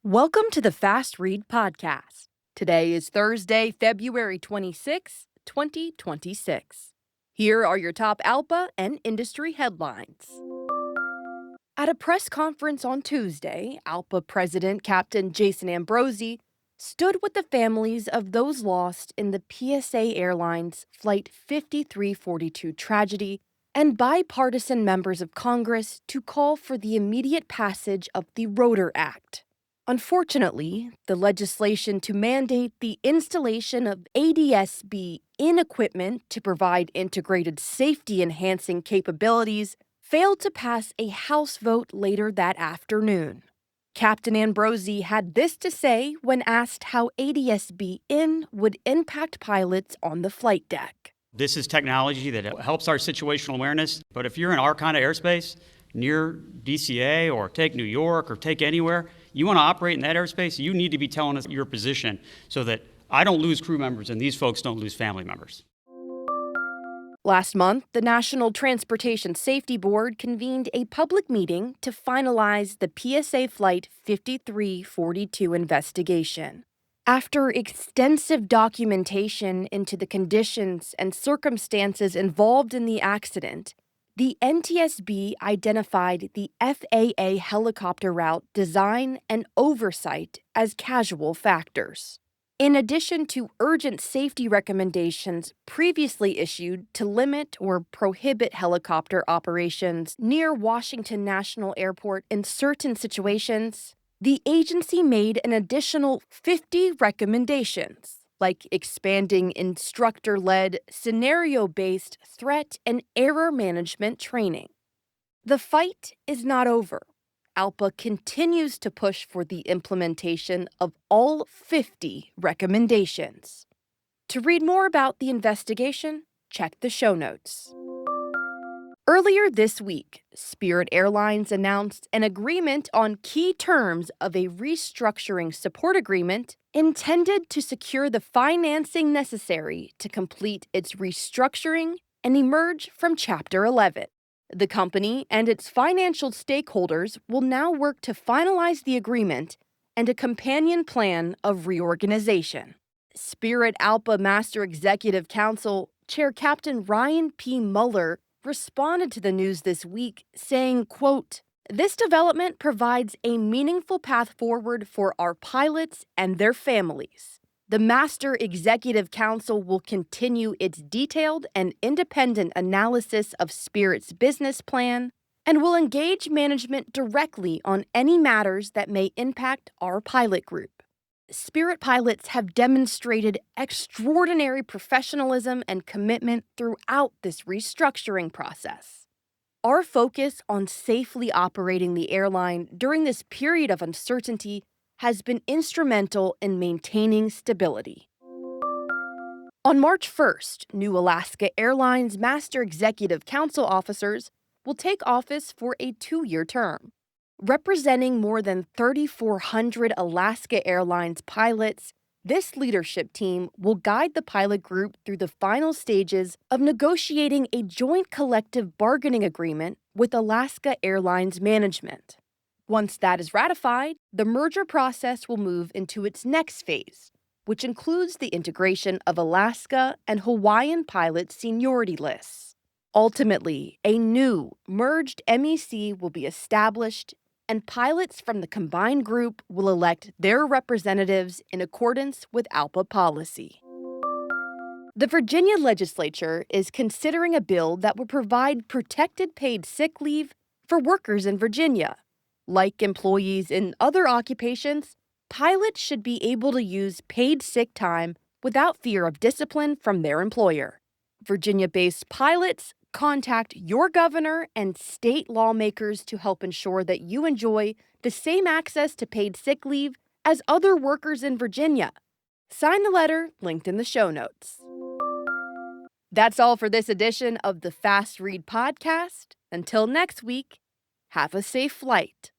Welcome to the FastRead podcast. Today is Thursday, February 26, 2026. Here are your top ALPA and industry headlines. At a press conference on Tuesday, ALPA President Captain Jason Ambrosi stood with the families of those lost in the PSA Airlines Flight 5342 tragedy and bipartisan members of Congress to call for the immediate passage of the Rotor Act. Unfortunately, the legislation to mandate the installation of ADS-B in equipment to provide integrated safety-enhancing capabilities failed to pass a House vote later that afternoon. Captain Ambrosi had this to say when asked how ADS-B in would impact pilots on the flight deck. This is technology that helps our situational awareness, but if you're in our kind of airspace, near DCA or take New York or take anywhere, you want to operate in that airspace, you need to be telling us your position so that I don't lose crew members and these folks don't lose family members. Last month, the National Transportation Safety Board convened a public meeting to finalize the PSA Flight 5342 investigation. After extensive documentation into the conditions and circumstances involved in the accident, the NTSB identified the FAA helicopter route design and oversight as casual factors. In addition to urgent safety recommendations previously issued to limit or prohibit helicopter operations near Washington National Airport in certain situations, the agency made an additional 50 recommendations, like expanding instructor-led, scenario-based threat and error management training. The fight is not over. ALPA continues to push for the implementation of all 50 recommendations. To read more about the investigation, check the show notes. Earlier this week, Spirit Airlines announced an agreement on key terms of a restructuring support agreement intended to secure the financing necessary to complete its restructuring and emerge from Chapter 11. The company and its financial stakeholders will now work to finalize the agreement and a companion plan of reorganization. Spirit ALPA Master Executive Council Chair Captain Ryan P. Muller responded to the news this week, saying, quote, "This development provides a meaningful path forward for our pilots and their families. The Master Executive Council will continue its detailed and independent analysis of Spirit's business plan and will engage management directly on any matters that may impact our pilot group. Spirit pilots have demonstrated extraordinary professionalism and commitment throughout this restructuring process. Our focus on safely operating the airline during this period of uncertainty has been instrumental in maintaining stability." On March 1st, new Alaska Airlines Master Executive Council officers will take office for a 2-year term. Representing more than 3,400 Alaska Airlines pilots, this leadership team will guide the pilot group through the final stages of negotiating a joint collective bargaining agreement with Alaska Airlines management. Once that is ratified, the merger process will move into its next phase, which includes the integration of Alaska and Hawaiian pilot seniority lists. Ultimately, a new, merged MEC will be established, and pilots from the combined group will elect their representatives in accordance with ALPA policy. The Virginia legislature is considering a bill that would provide protected paid sick leave for workers in Virginia. Like employees in other occupations, pilots should be able to use paid sick time without fear of discipline from their employer. Virginia-based pilots contact your governor and state lawmakers to help ensure that you enjoy the same access to paid sick leave as other workers in Virginia. Sign the letter linked in the show notes. That's all for this edition of the Fast Read podcast. Until next week, have a safe flight.